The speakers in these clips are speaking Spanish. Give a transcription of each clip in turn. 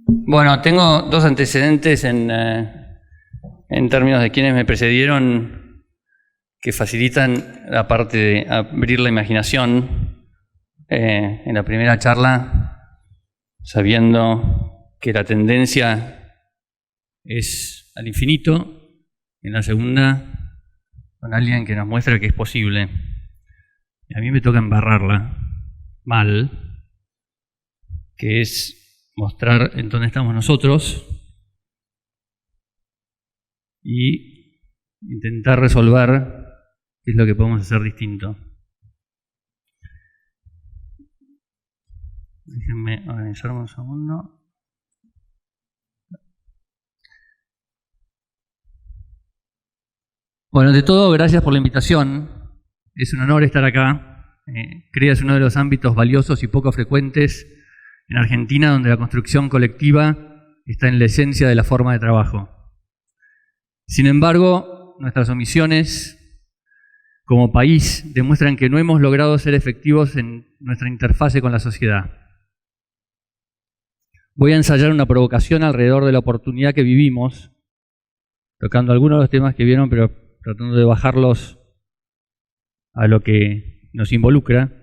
Bueno, tengo dos antecedentes en términos de quienes me precedieron que facilitan la parte de abrir la imaginación. En la primera charla, sabiendo que la tendencia es al infinito. En la segunda, con alguien que nos muestra que es posible. Y a mí me toca embarrarla mal, que es mostrar en dónde estamos nosotros y intentar resolver qué es lo que podemos hacer distinto. Déjenme organizarme un segundo. Bueno, ante todo, gracias por la invitación. Es un honor estar acá. CREA es uno de los ámbitos valiosos y poco frecuentes en Argentina, donde la construcción colectiva está en la esencia de la forma de trabajo. Sin embargo, nuestras omisiones como país demuestran que no hemos logrado ser efectivos en nuestra interfase con la sociedad. Voy a ensayar una provocación alrededor de la oportunidad que vivimos, tocando algunos de los temas que vieron, pero tratando de bajarlos a lo que nos involucra,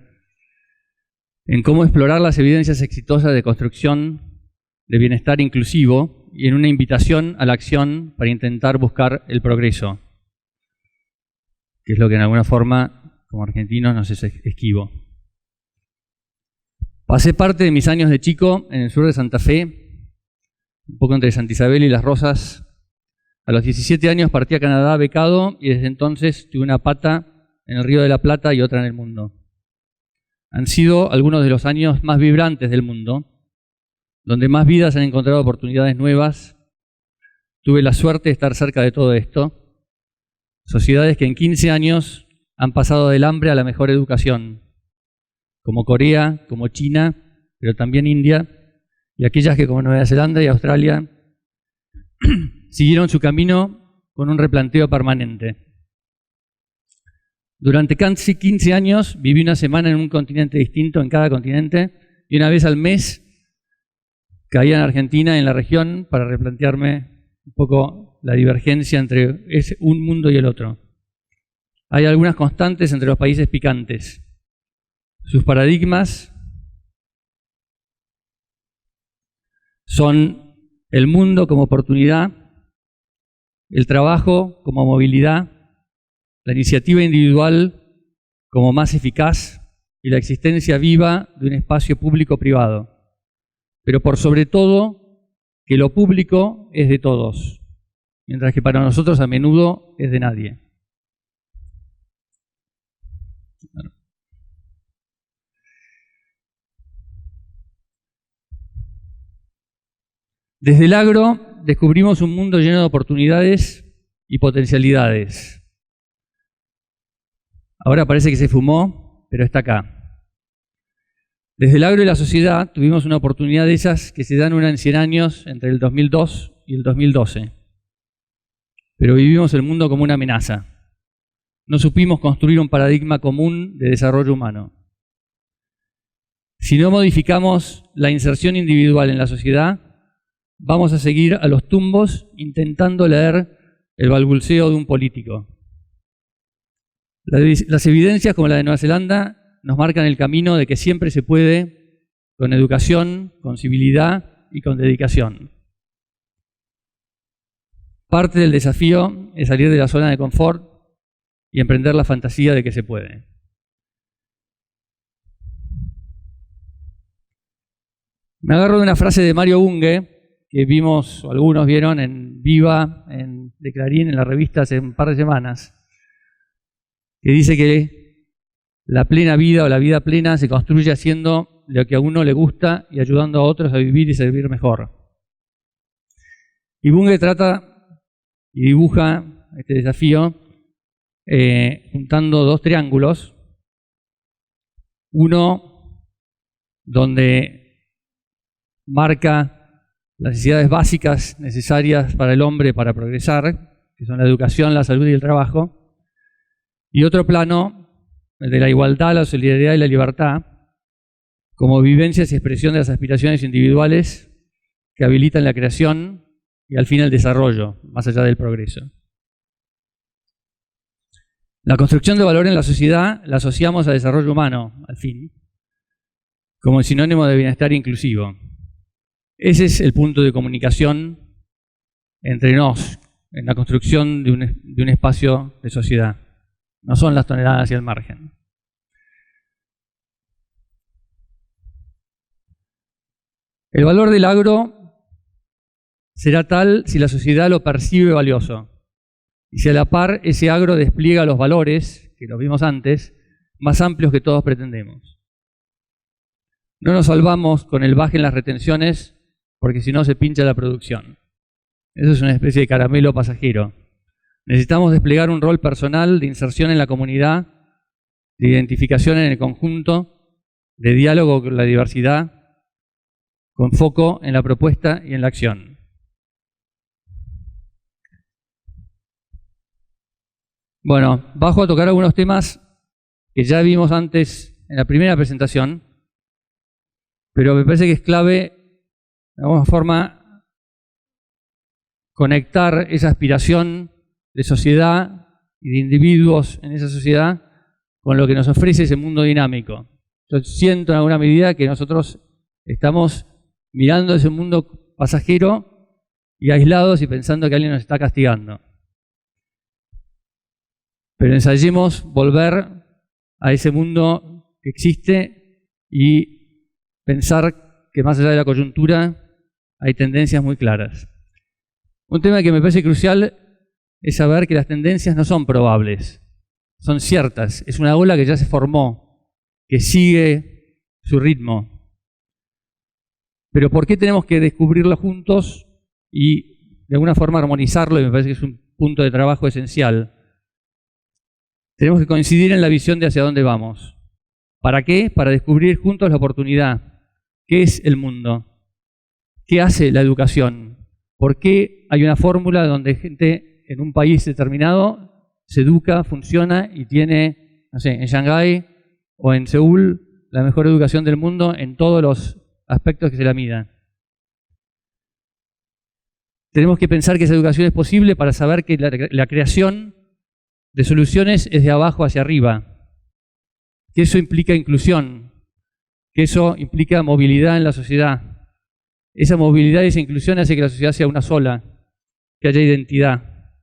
en cómo explorar las evidencias exitosas de construcción de bienestar inclusivo y en una invitación a la acción para intentar buscar el progreso, que es lo que en alguna forma, como argentinos, nos es esquivo. Pasé parte de mis años de chico en el sur de Santa Fe, un poco entre Santa Isabel y Las Rosas. A los 17 años partí a Canadá becado y desde entonces tuve una pata en el Río de la Plata y otra en el mundo. Han sido algunos de los años más vibrantes del mundo, donde más vidas han encontrado oportunidades nuevas. Tuve la suerte de estar cerca de todo esto. Sociedades que en 15 años han pasado del hambre a la mejor educación, como Corea, como China, pero también India, y aquellas que como Nueva Zelanda y Australia siguieron su camino con un replanteo permanente. Durante casi 15 años viví una semana en un continente distinto en cada continente y una vez al mes caía en Argentina, en la región, para replantearme un poco la divergencia entre un mundo y el otro. Hay algunas constantes entre los países picantes. Sus paradigmas son el mundo como oportunidad, el trabajo como movilidad, la iniciativa individual como más eficaz y la existencia viva de un espacio público-privado. Pero por sobre todo, que lo público es de todos, mientras que para nosotros a menudo es de nadie. Desde el agro descubrimos un mundo lleno de oportunidades y potencialidades. Ahora parece que se fumó, pero está acá. Desde el agro y la sociedad tuvimos una oportunidad de esas que se dan una en 100 años entre el 2002 y el 2012. Pero vivimos el mundo como una amenaza. No supimos construir un paradigma común de desarrollo humano. Si no modificamos la inserción individual en la sociedad, vamos a seguir a los tumbos intentando leer el balbuceo de un político. Las evidencias como la de Nueva Zelanda nos marcan el camino de que siempre se puede con educación, con civilidad y con dedicación. Parte del desafío es salir de la zona de confort y emprender la fantasía de que se puede. Me agarro de una frase de Mario Bunge, que vimos, o algunos vieron en Viva, de Clarín, en la revista hace un par de semanas, que dice que la plena vida o la vida plena se construye haciendo lo que a uno le gusta y ayudando a otros a vivir y servir mejor. Y Bunge trata y dibuja este desafío juntando dos triángulos. Uno donde marca las necesidades básicas necesarias para el hombre para progresar, que son la educación, la salud y el trabajo. Y otro plano, el de la igualdad, la solidaridad y la libertad, como vivencias y expresión de las aspiraciones individuales que habilitan la creación y al fin el desarrollo, más allá del progreso. La construcción de valor en la sociedad la asociamos al desarrollo humano, al fin, como sinónimo de bienestar inclusivo. Ese es el punto de comunicación entre nos, en la construcción de un espacio de sociedad. No son las toneladas hacia el margen. El valor del agro será tal si la sociedad lo percibe valioso y si a la par ese agro despliega los valores, que los vimos antes, más amplios que todos pretendemos. No nos salvamos con el baje en las retenciones porque si no se pincha la producción. Eso es una especie de caramelo pasajero. Necesitamos desplegar un rol personal de inserción en la comunidad, de identificación en el conjunto, de diálogo con la diversidad, con foco en la propuesta y en la acción. Bueno, bajo a tocar algunos temas que ya vimos antes en la primera presentación, pero me parece que es clave, de alguna forma, conectar esa aspiración de sociedad y de individuos en esa sociedad con lo que nos ofrece ese mundo dinámico. Yo siento en alguna medida que nosotros estamos mirando ese mundo pasajero y aislados y pensando que alguien nos está castigando. Pero ensayemos volver a ese mundo que existe y pensar que más allá de la coyuntura hay tendencias muy claras. Un tema que me parece crucial es saber que las tendencias no son probables, son ciertas. Es una ola que ya se formó, que sigue su ritmo. Pero ¿por qué tenemos que descubrirlo juntos y de alguna forma armonizarlo? Y me parece que es un punto de trabajo esencial. Tenemos que coincidir en la visión de hacia dónde vamos. ¿Para qué? Para descubrir juntos la oportunidad. ¿Qué es el mundo? ¿Qué hace la educación? ¿Por qué hay una fórmula donde gente en un país determinado se educa, funciona y tiene, no sé, en Shanghái o en Seúl, la mejor educación del mundo en todos los aspectos que se la midan? Tenemos que pensar que esa educación es posible para saber que la creación de soluciones es de abajo hacia arriba, que eso implica inclusión, que eso implica movilidad en la sociedad. Esa movilidad y esa inclusión hace que la sociedad sea una sola, que haya identidad.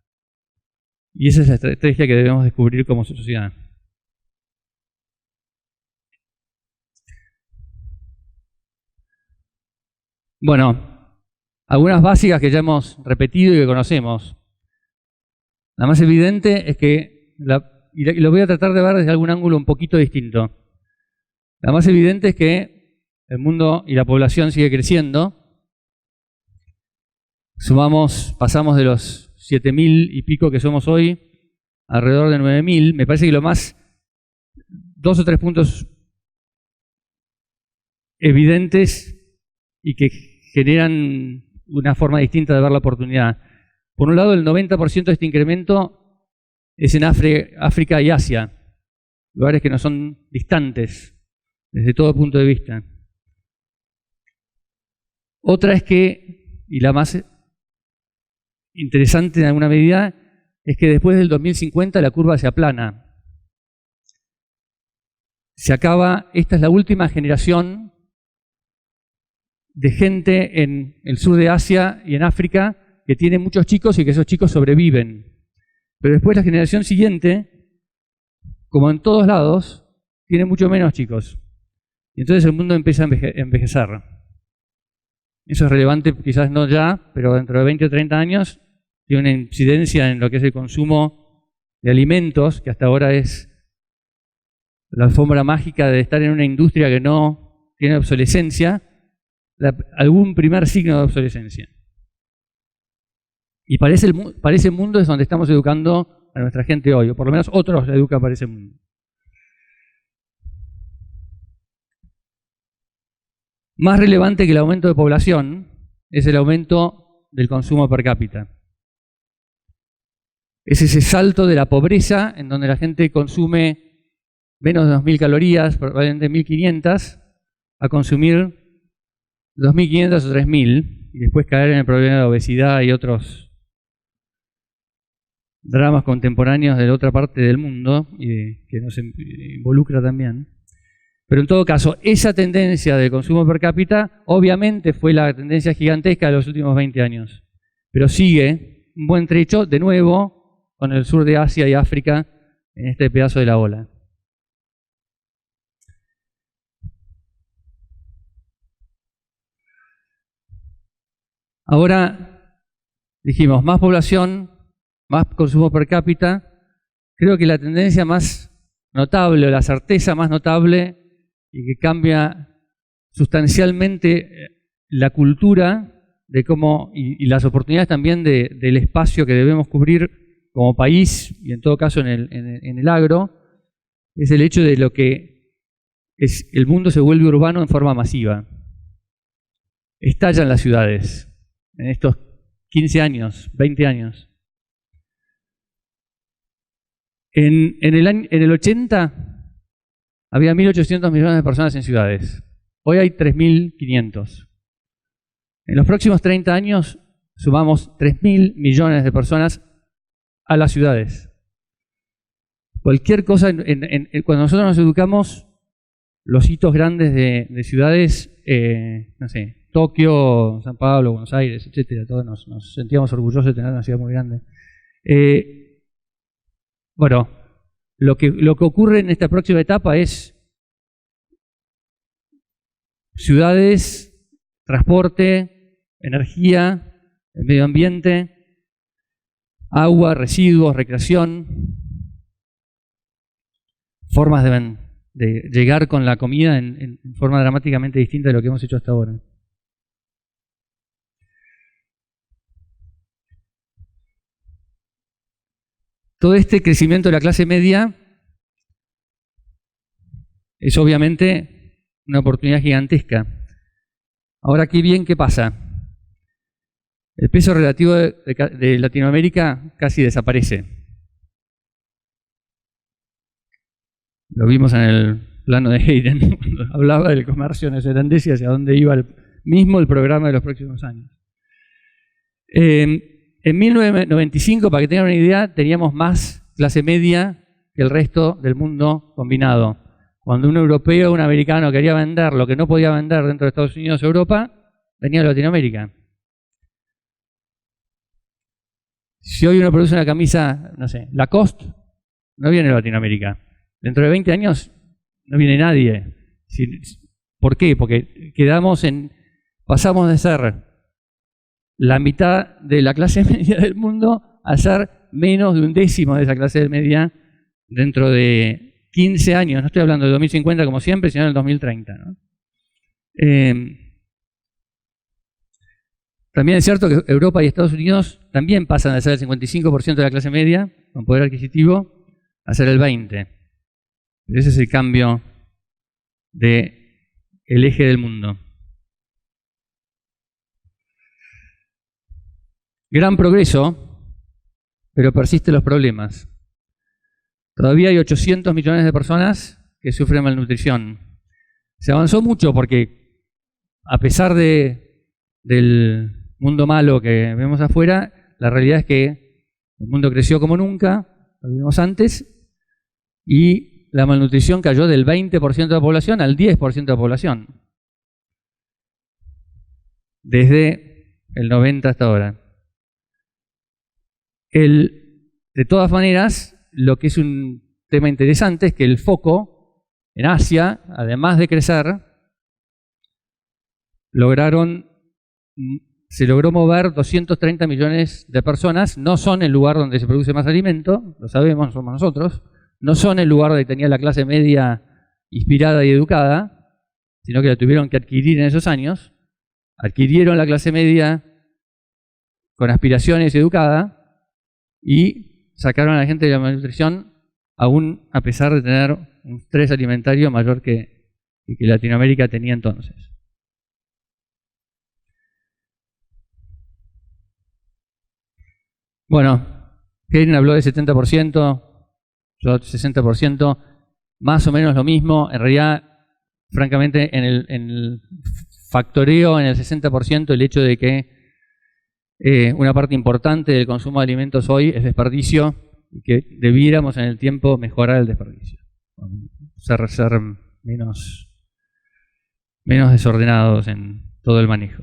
Y esa es la estrategia que debemos descubrir como sociedad. Bueno, algunas básicas que ya hemos repetido y que conocemos. La más evidente es que, y lo voy a tratar de ver desde algún ángulo un poquito distinto. La más evidente es que el mundo y la población sigue creciendo. Pasamos de los 7.000 y pico que somos hoy, alrededor de 9.000. Me parece que dos o tres puntos evidentes y que generan una forma distinta de ver la oportunidad. Por un lado, el 90% de este incremento es en África y Asia, lugares que no son distantes desde todo punto de vista. Otra es que, y la más interesante en alguna medida, es que después del 2050 la curva se aplana. Esta es la última generación de gente en el sur de Asia y en África que tiene muchos chicos y que esos chicos sobreviven. Pero después la generación siguiente, como en todos lados, tiene mucho menos chicos. Y entonces el mundo empieza a envejecer. Eso es relevante, quizás no ya, pero dentro de 20 o 30 años tiene una incidencia en lo que es el consumo de alimentos, que hasta ahora es la alfombra mágica de estar en una industria que no tiene obsolescencia, algún primer signo de obsolescencia. Y para ese mundo es donde estamos educando a nuestra gente hoy, o por lo menos otros la educan para ese mundo. Más relevante que el aumento de población es el aumento del consumo per cápita. Es ese salto de la pobreza en donde la gente consume menos de 2.000 calorías, probablemente 1.500, a consumir 2.500 o 3.000. y después caer en el problema de obesidad y otros dramas contemporáneos de la otra parte del mundo, y que nos involucra también. Pero en todo caso, esa tendencia de consumo per cápita obviamente fue la tendencia gigantesca de los últimos 20 años. Pero sigue un buen trecho, de nuevo, con el sur de Asia y África en este pedazo de la ola. Ahora, dijimos, más población, más consumo per cápita. Creo que la tendencia más notable, o la certeza más notable, y que cambia sustancialmente la cultura de cómo, y las oportunidades también del espacio que debemos cubrir como país, y en todo caso en el agro, es el hecho de lo que es el mundo se vuelve urbano en forma masiva. Estallan las ciudades en estos 15 años, 20 años. En el 80 había 1.800 millones de personas en ciudades. Hoy hay 3.500. En los próximos 30 años sumamos 3.000 millones de personas a las ciudades. Cualquier cosa, cuando nosotros nos educamos, los hitos grandes de ciudades, no sé, Tokio, San Pablo, Buenos Aires, etcétera, todos nos sentíamos orgullosos de tener una ciudad muy grande. Bueno, lo que ocurre en esta próxima etapa es ciudades, transporte, energía, el medio ambiente, agua, residuos, recreación, formas de llegar con la comida en forma dramáticamente distinta de lo que hemos hecho hasta ahora. Todo este crecimiento de la clase media es obviamente una oportunidad gigantesca. Ahora, aquí bien, ¿qué pasa? El peso relativo de Latinoamérica casi desaparece. Lo vimos en el plano de Hayden, cuando hablaba del comercio neozelandés y hacia dónde iba el programa de los próximos años. En 1995, para que tengan una idea, teníamos más clase media que el resto del mundo combinado. Cuando un europeo o un americano quería vender lo que no podía vender dentro de Estados Unidos o Europa, venía de Latinoamérica. Si hoy uno produce una camisa, no sé, Lacoste, no viene de Latinoamérica. Dentro de 20 años no viene nadie. ¿Por qué? Porque pasamos de ser la mitad de la clase media del mundo a ser menos de un décimo de esa clase media dentro de 15 años. No estoy hablando de 2050 como siempre, sino del 2030, ¿no? También es cierto que Europa y Estados Unidos también pasan de ser el 55% de la clase media con poder adquisitivo a ser el 20%. Ese es el cambio del eje del mundo. Gran progreso, pero persisten los problemas. Todavía hay 800 millones de personas que sufren malnutrición. Se avanzó mucho porque, a pesar del mundo malo que vemos afuera, la realidad es que el mundo creció como nunca, lo vimos antes, y la malnutrición cayó del 20% de la población al 10% de la población. Desde el 90 hasta ahora. De todas maneras, lo que es un tema interesante es que el foco en Asia, además de crecer, se logró mover 230 millones de personas. No son el lugar donde se produce más alimento, lo sabemos, somos nosotros. No son el lugar donde tenía la clase media inspirada y educada, sino que la tuvieron que adquirir en esos años. Adquirieron la clase media con aspiraciones y educada y sacaron a la gente de la malnutrición, aún a pesar de tener un estrés alimentario mayor que Latinoamérica tenía entonces. Bueno, Hayden habló de 70%, yo 60%, más o menos lo mismo. En realidad, francamente, factoreo en el 60% el hecho de que una parte importante del consumo de alimentos hoy es desperdicio y que debiéramos en el tiempo mejorar el desperdicio. Ser menos desordenados en todo el manejo.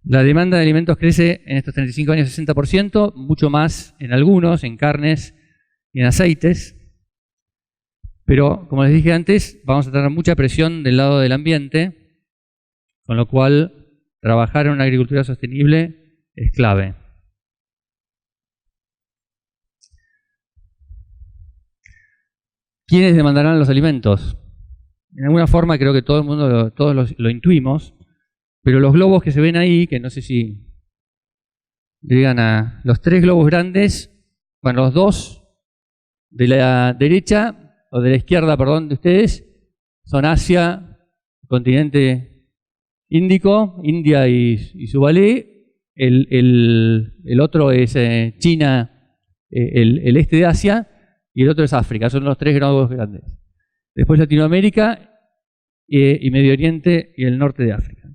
La demanda de alimentos crece en estos 35 años 60%, mucho más en algunos, en carnes y en aceites. Pero, como les dije antes, vamos a tener mucha presión del lado del ambiente, con lo cual trabajar en una agricultura sostenible es clave. ¿Quiénes demandarán los alimentos? En alguna forma creo que todo el mundo, todos lo intuimos, pero los globos que se ven ahí, que no sé si llegan a los 3 globos grandes, bueno, los 2 de la derecha, o de la izquierda, perdón, de ustedes, son Asia, continente Índico, India y Subalé. El otro es China, el este de Asia, y el otro es África. Son los 3 globos grandes. Después Latinoamérica y Medio Oriente y el norte de África.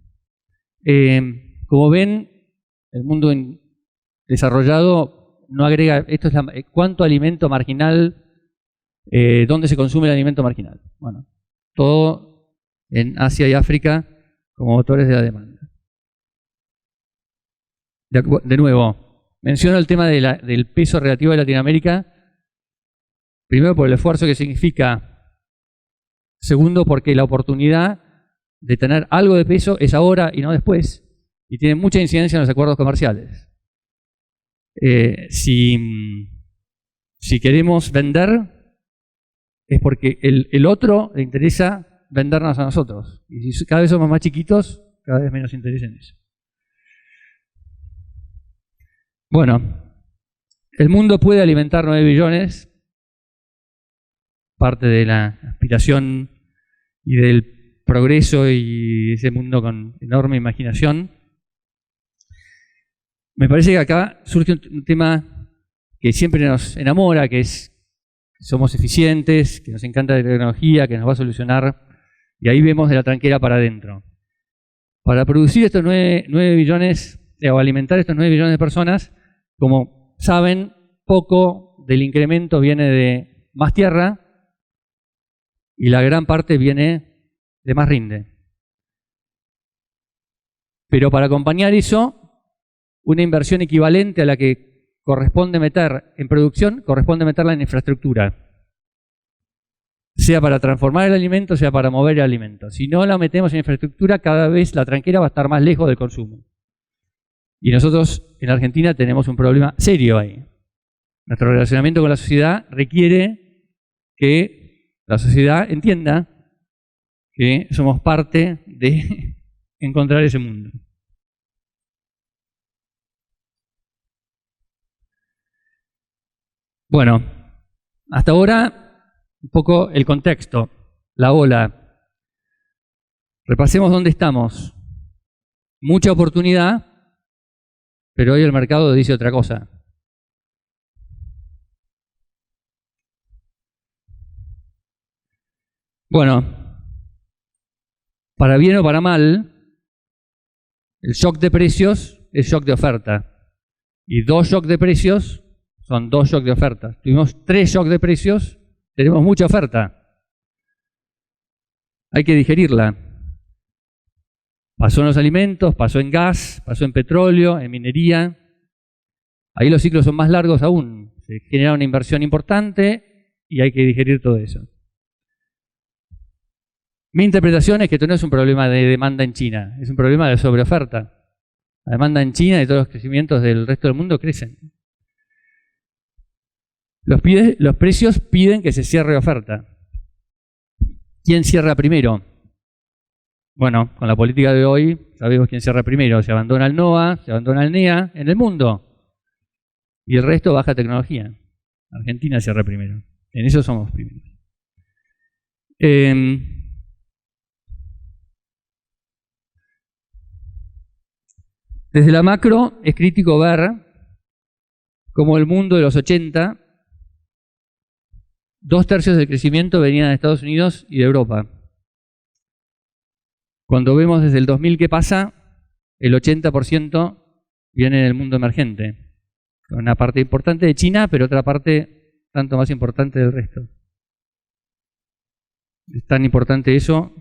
Como ven, el mundo desarrollado no agrega, esto es cuánto alimento marginal, dónde se consume el alimento marginal. Bueno, todo en Asia y África como motores de la demanda. De nuevo, menciono el tema del peso relativo de Latinoamérica, primero por el esfuerzo que significa, segundo porque la oportunidad de tener algo de peso es ahora y no después, y tiene mucha incidencia en los acuerdos comerciales. Si queremos vender, es porque el otro le interesa vendernos a nosotros. Y si cada vez somos más chiquitos, cada vez menos interés en eso. Bueno, el mundo puede alimentar 9 billones, parte de la aspiración y del progreso y ese mundo con enorme imaginación. Me parece que acá surge un tema que siempre nos enamora, que es que somos eficientes, que nos encanta la tecnología, que nos va a solucionar, y ahí vemos de la tranquera para adentro. Para producir estos 9 billones, o alimentar estos 9 billones de personas, como saben, poco del incremento viene de más tierra y la gran parte viene de más rinde. Pero para acompañar eso, una inversión equivalente a la que corresponde meter en producción, corresponde meterla en infraestructura. Sea para transformar el alimento, sea para mover el alimento. Si no la metemos en infraestructura, cada vez la tranquera va a estar más lejos del consumo. Y nosotros en Argentina tenemos un problema serio ahí. Nuestro relacionamiento con la sociedad requiere que la sociedad entienda que somos parte de encontrar ese mundo. Bueno, hasta ahora un poco el contexto, la ola. Repasemos dónde estamos. Mucha oportunidad, pero hoy el mercado dice otra cosa. Bueno, para bien o para mal, el shock de precios es shock de oferta. Y 2 shocks de precios son 2 shocks de oferta. Tuvimos 3 shocks de precios, tenemos mucha oferta. Hay que digerirla. Pasó en los alimentos, pasó en gas, pasó en petróleo, en minería. Ahí los ciclos son más largos aún. Se genera una inversión importante y hay que digerir todo eso. Mi interpretación es que esto no es un problema de demanda en China, es un problema de sobreoferta. La demanda en China y todos los crecimientos del resto del mundo crecen. Los precios piden que se cierre oferta. ¿Quién cierra primero? Bueno, con la política de hoy sabemos quién cierra primero. Se abandona el NOA, se abandona el NEA en el mundo. Y el resto baja tecnología. Argentina cierra primero. En eso somos primeros. Desde la macro es crítico ver cómo el mundo de los 80, 2/3 del crecimiento venían de Estados Unidos y de Europa. Cuando vemos desde el 2000 qué pasa, el 80% viene del mundo emergente. Una parte importante de China, pero otra parte tanto más importante del resto. Es tan importante eso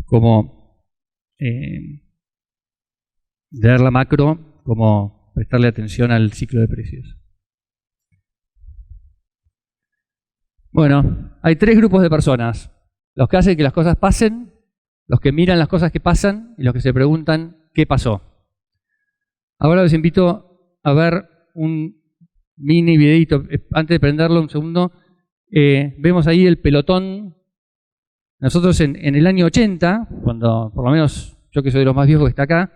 como ver la macro, como prestarle atención al ciclo de precios. Bueno, hay 3 grupos de personas. Los que hacen que las cosas pasen, los que miran las cosas que pasan y los que se preguntan qué pasó. Ahora les invito a ver un mini videito. Antes de prenderlo, un segundo. Vemos ahí el pelotón. Nosotros en el año 80, cuando por lo menos yo que soy de los más viejos que está acá,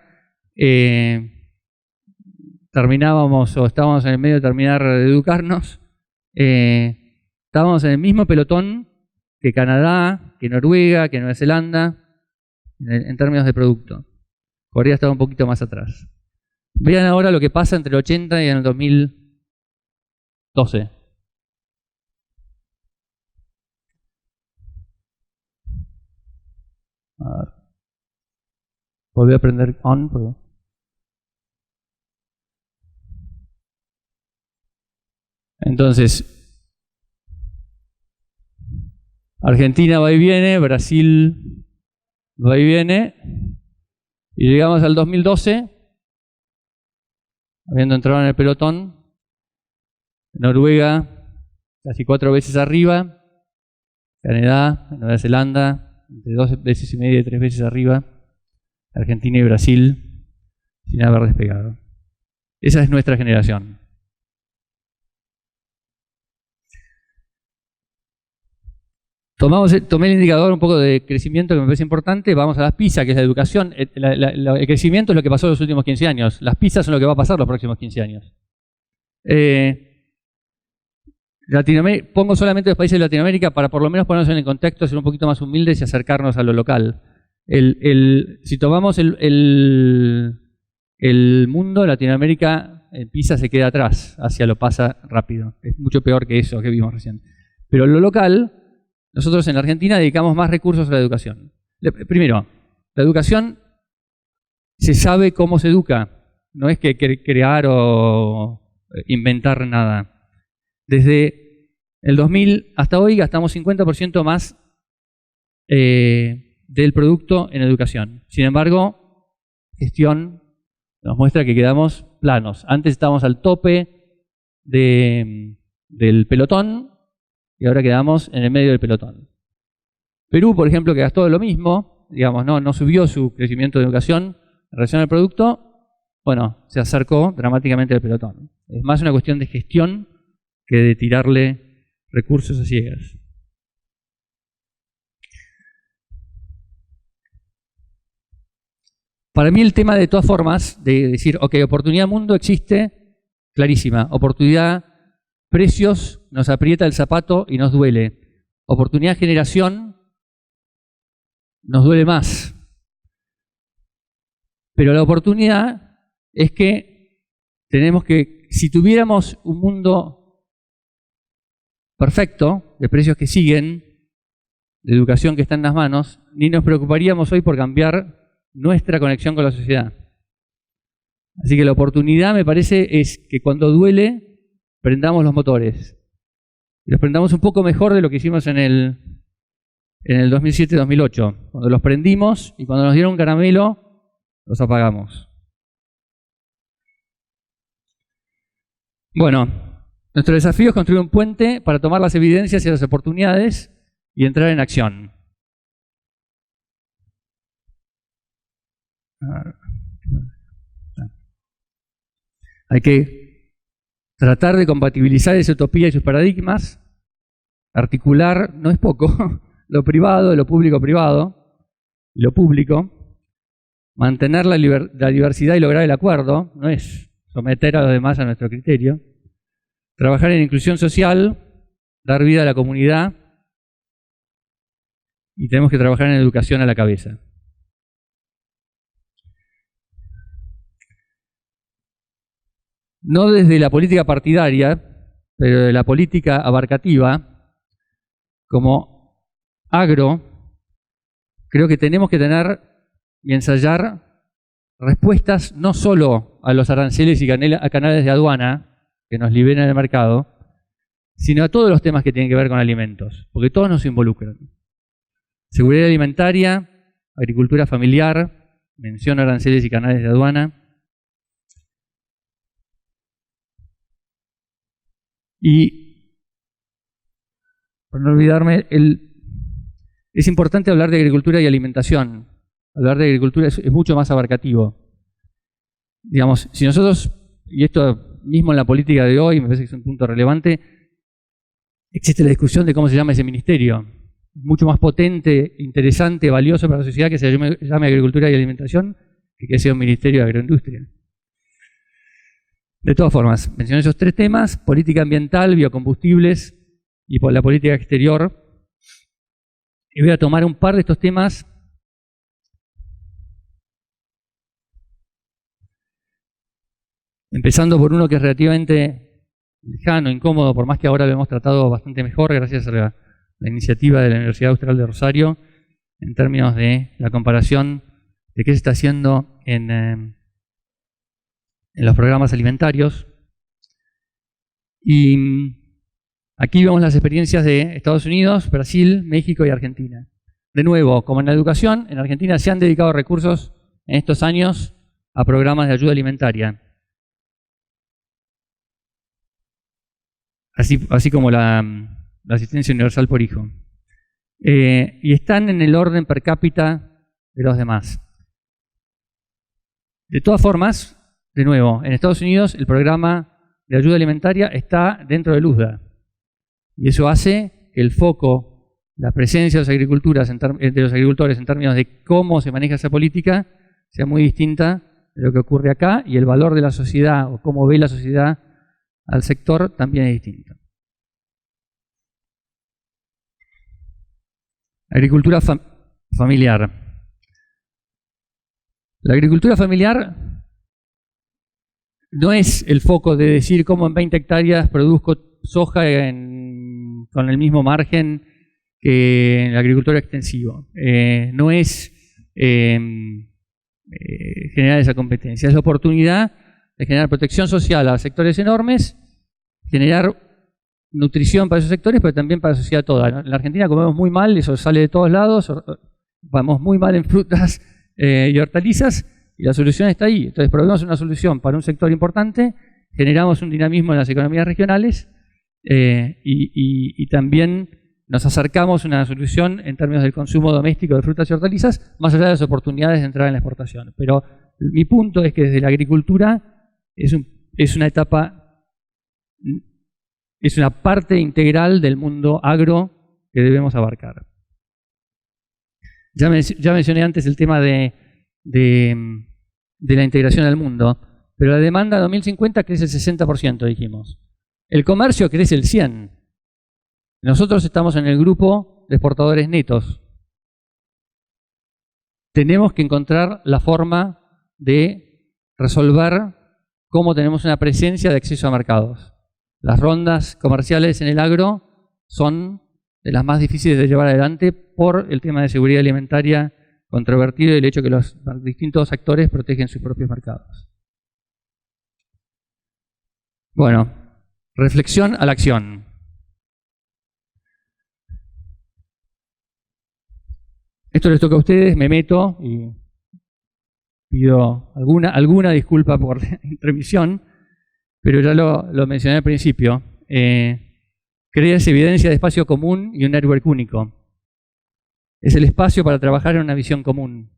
terminábamos o estábamos en el medio de terminar de educarnos, estábamos en el mismo pelotón que Canadá, que Noruega, que Nueva Zelanda, en términos de producto. Corea estaba un poquito más atrás. Vean ahora lo que pasa entre el 80 y el 2012. A ver. Volví a prender on. Pero... Entonces, Argentina va y viene, Brasil va y viene, y llegamos al 2012, habiendo entrado en el pelotón, Noruega casi 4 veces arriba, Canadá, Nueva Zelanda, entre 2 veces y media y 3 veces arriba, Argentina y Brasil sin haber despegado. Esa es nuestra generación. Tomé el indicador un poco de crecimiento que me parece importante. Vamos a las PISA, que es la educación. El crecimiento es lo que pasó en los últimos 15 años. Las PISA son lo que va a pasar los próximos 15 años. Pongo solamente los países de Latinoamérica para por lo menos ponernos en el contexto, ser un poquito más humildes y acercarnos a lo local. Si tomamos el mundo, Latinoamérica, PISA se queda atrás. Asia lo pasa rápido. Es mucho peor que eso que vimos recién. Pero lo local... Nosotros en la Argentina dedicamos más recursos a la educación. Primero, la educación se sabe cómo se educa. No es que crear o inventar nada. Desde el 2000 hasta hoy gastamos 50% más del producto en educación. Sin embargo, gestión nos muestra que quedamos planos. Antes estábamos al tope del pelotón, y ahora quedamos en el medio del pelotón. Perú, por ejemplo, que gastó lo mismo, digamos, no subió su crecimiento de educación en relación al producto, bueno, se acercó dramáticamente al pelotón. Es más una cuestión de gestión que de tirarle recursos a ciegas. Para mí el tema de todas formas, de decir, ok, oportunidad mundo existe, clarísima. Oportunidad precios nos aprieta el zapato y nos duele. Oportunidad generación nos duele más. Pero la oportunidad es que tenemos que, si tuviéramos un mundo perfecto, de precios que siguen, de educación que está en las manos, ni nos preocuparíamos hoy por cambiar nuestra conexión con la sociedad. Así que la oportunidad, me parece, es que cuando duele, prendamos los motores. Y los prendamos un poco mejor de lo que hicimos en el 2007-2008. Cuando los prendimos y cuando nos dieron un caramelo, los apagamos. Bueno, nuestro desafío es construir un puente para tomar las evidencias y las oportunidades y entrar en acción. Hay que tratar de compatibilizar esa utopía y sus paradigmas, articular, no es poco, lo privado, lo público-privado, lo público, mantener la diversidad y lograr el acuerdo, no es someter a los demás a nuestro criterio, trabajar en inclusión social, dar vida a la comunidad, y tenemos que trabajar en educación a la cabeza. No desde la política partidaria, pero de la política abarcativa, como agro, creo que tenemos que tener y ensayar respuestas no solo a los aranceles y a canales de aduana que nos liberan el mercado, sino a todos los temas que tienen que ver con alimentos, porque todos nos involucran. Seguridad alimentaria, agricultura familiar, mención a aranceles y canales de aduana. Y, por no olvidarme, es importante hablar de agricultura y alimentación. Hablar de agricultura es mucho más abarcativo. Digamos, si nosotros, y esto mismo en la política de hoy, me parece que es un punto relevante, existe la discusión de cómo se llama ese ministerio. Mucho más potente, interesante, valioso para la sociedad que se llame Agricultura y Alimentación que sea un ministerio de agroindustria. De todas formas, mencioné esos tres temas: política ambiental, biocombustibles y por la política exterior. Y voy a tomar un par de estos temas empezando por uno que es relativamente lejano, incómodo, por más que ahora lo hemos tratado bastante mejor gracias a la iniciativa de la Universidad Austral de Rosario en términos de la comparación de qué se está haciendo en los programas alimentarios. Y aquí vemos las experiencias de Estados Unidos, Brasil, México y Argentina. De nuevo, como en la educación, en Argentina se han dedicado recursos en estos años a programas de ayuda alimentaria. Así como la asistencia universal por hijo. Y están en el orden per cápita de los demás. De todas formas, de nuevo, en Estados Unidos el programa de ayuda alimentaria está dentro del USDA. Y eso hace que el foco, la presencia de los agricultores en términos de cómo se maneja esa política sea muy distinta de lo que ocurre acá, y el valor de la sociedad o cómo ve la sociedad al sector también es distinto. Agricultura familiar. La agricultura familiar no es el foco de decir cómo en 20 hectáreas produzco soja con el mismo margen que en la agricultura extensivo. No es generar esa competencia, es la oportunidad de generar protección social a sectores enormes, generar nutrición para esos sectores, pero también para la sociedad toda. En la Argentina comemos muy mal, eso sale de todos lados, vamos muy mal en frutas y hortalizas, y la solución está ahí. Entonces proveemos una solución para un sector importante, generamos un dinamismo en las economías regionales y también nos acercamos a una solución en términos del consumo doméstico de frutas y hortalizas, más allá de las oportunidades de entrar en la exportación. Pero mi punto es que desde la agricultura es una etapa, es una parte integral del mundo agro que debemos abarcar. Ya mencioné antes el tema de la integración al mundo, pero la demanda en 2050 crece el 60%, dijimos. El comercio crece el 100%. Nosotros estamos en el grupo de exportadores netos. Tenemos que encontrar la forma de resolver cómo tenemos una presencia de acceso a mercados. Las rondas comerciales en el agro son de las más difíciles de llevar adelante por el tema de seguridad alimentaria controvertido y el hecho que los distintos actores protegen sus propios mercados. Bueno, reflexión a la acción. Esto les toca a ustedes, me meto y pido alguna disculpa por la intromisión, pero ya lo mencioné al principio. Creas evidencia de espacio común y un network único. Es el espacio para trabajar en una visión común.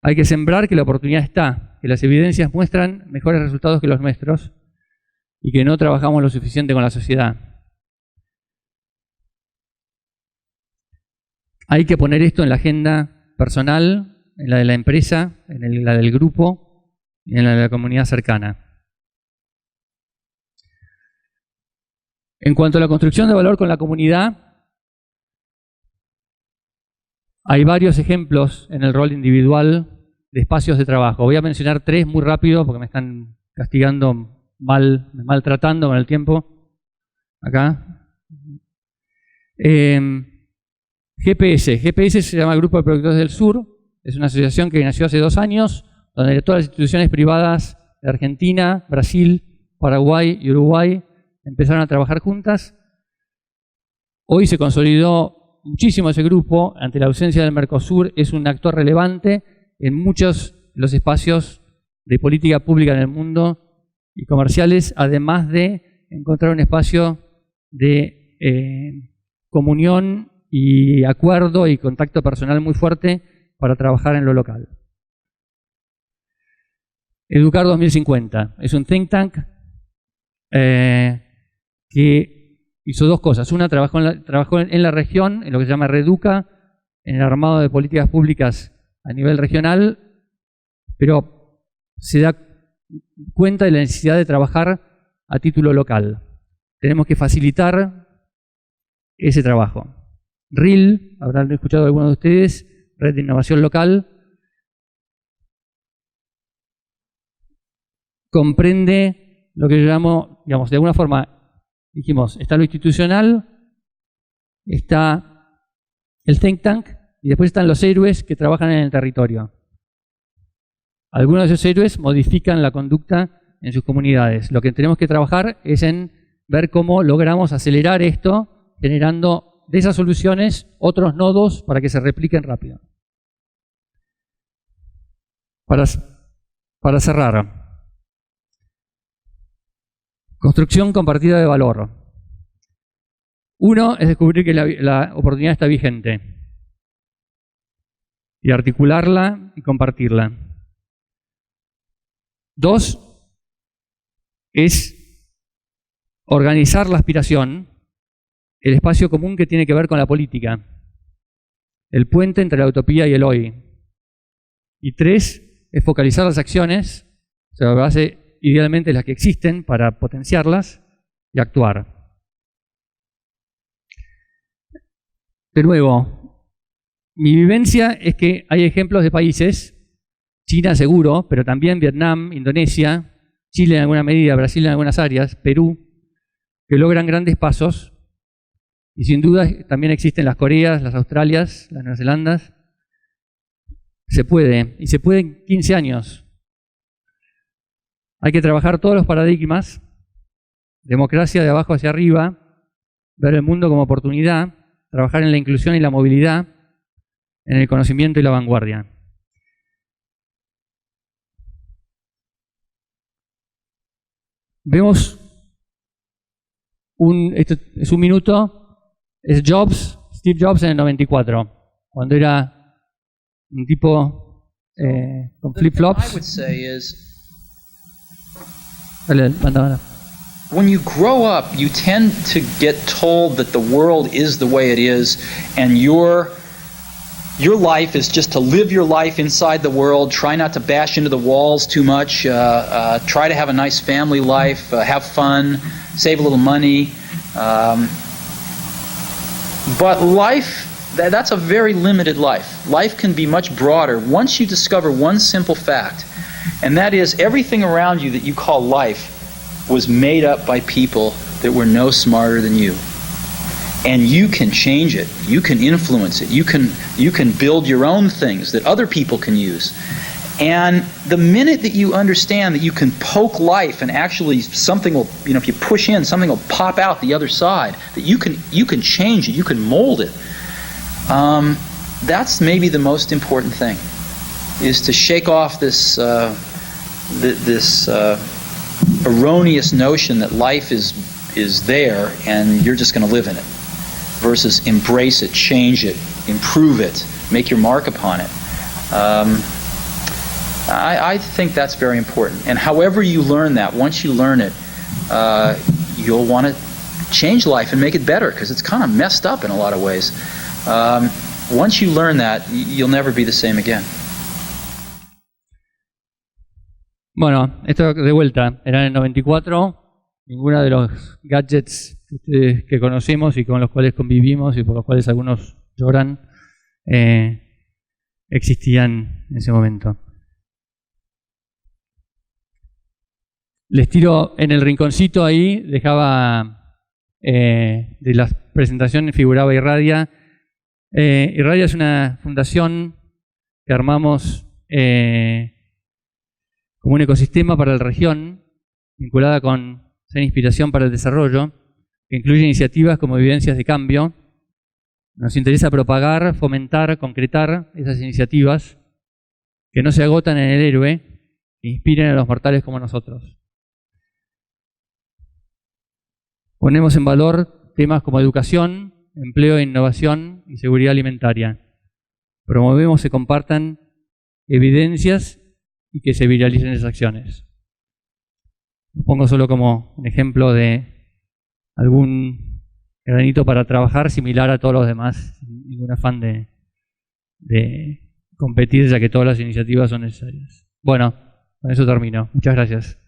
Hay que sembrar que la oportunidad está, que las evidencias muestran mejores resultados que los nuestros y que no trabajamos lo suficiente con la sociedad. Hay que poner esto en la agenda personal, en la de la empresa, en la del grupo y en la de la comunidad cercana. En cuanto a la construcción de valor con la comunidad, hay varios ejemplos en el rol individual de espacios de trabajo. Voy a mencionar tres muy rápido porque me están castigando maltratando con el tiempo. Acá. GPS se llama Grupo de Productores del Sur, es una asociación que nació hace 2 años, donde todas las instituciones privadas de Argentina, Brasil, Paraguay y Uruguay empezaron a trabajar juntas. Hoy se consolidó muchísimo ese grupo, ante la ausencia del Mercosur, es un actor relevante en muchos de los espacios de política pública en el mundo y comerciales, además de encontrar un espacio de comunión y acuerdo y contacto personal muy fuerte para trabajar en lo local. Educar 2050 es un think tank que hizo 2 cosas. Una, trabajó en la región, en lo que se llama Reeduca, en el armado de políticas públicas a nivel regional, pero se da cuenta de la necesidad de trabajar a título local. Tenemos que facilitar ese trabajo. RIL, habrán escuchado algunos de ustedes, Red de Innovación Local, comprende lo que yo llamo, digamos, de alguna forma, dijimos, está lo institucional, está el think tank y después están los héroes que trabajan en el territorio. Algunos de esos héroes modifican la conducta en sus comunidades. Lo que tenemos que trabajar es en ver cómo logramos acelerar esto, generando de esas soluciones otros nodos para que se repliquen rápido. Para cerrar, construcción compartida de valor. Uno es descubrir que la oportunidad está vigente y articularla y compartirla. 2 es organizar la aspiración, el espacio común que tiene que ver con la política, el puente entre la utopía y el hoy. Y 3 es focalizar las acciones, sobre base idealmente las que existen para potenciarlas y actuar. De nuevo, mi vivencia es que hay ejemplos de países, China seguro, pero también Vietnam, Indonesia, Chile en alguna medida, Brasil en algunas áreas, Perú, que logran grandes pasos. Y sin duda también existen las Coreas, las Australias, las Nueva Zelandas. Se puede, y se puede en 15 años. Hay que trabajar todos los paradigmas, democracia de abajo hacia arriba, ver el mundo como oportunidad, trabajar en la inclusión y la movilidad, en el conocimiento y la vanguardia. Vemos, esto es un minuto, es Steve Jobs en el 94, cuando era un tipo con flip-flops. When you grow up, you tend to get told that the world is the way it is, and your life is just to live your life inside the world, try not to bash into the walls too much, try to have a nice family life, have fun, save a little money. But life, that's a very limited life. Life can be much broader once you discover one simple fact, and that is everything around you that you call life was made up by people that were no smarter than you. And you can change it, you can influence it, you can build your own things that other people can use. And the minute that you understand that you can poke life and actually something will, if you push in, something will pop out the other side, that you can change it, you can mold it. That's maybe the most important thing, is to shake off this erroneous notion that life is there and you're just going to live in it, versus embrace it, change it, improve it, make your mark upon it. I think that's very important. And however you learn that, once you learn it, you'll want to change life and make it better, because it's kind of messed up in a lot of ways. Once you learn that, you'll never be the same again. Bueno, esto de vuelta, era en el 94, ninguno de los gadgets que conocemos y con los cuales convivimos y por los cuales algunos lloran existían en ese momento. Les tiro en el rinconcito ahí, dejaba de las presentaciones, figuraba Irradia, Irradia es una fundación que armamos como un ecosistema para la región, vinculada con ser inspiración para el desarrollo, que incluye iniciativas como Evidencias de Cambio. Nos interesa propagar, fomentar, concretar esas iniciativas que no se agotan en el héroe, que inspiren a los mortales como nosotros. Ponemos en valor temas como educación, empleo, innovación y seguridad alimentaria. Promovemos que se compartan evidencias y que se viralicen esas acciones. Lo pongo solo como un ejemplo de algún granito para trabajar similar a todos los demás, sin ningún afán de competir, ya que todas las iniciativas son necesarias. Bueno, con eso termino. Muchas gracias.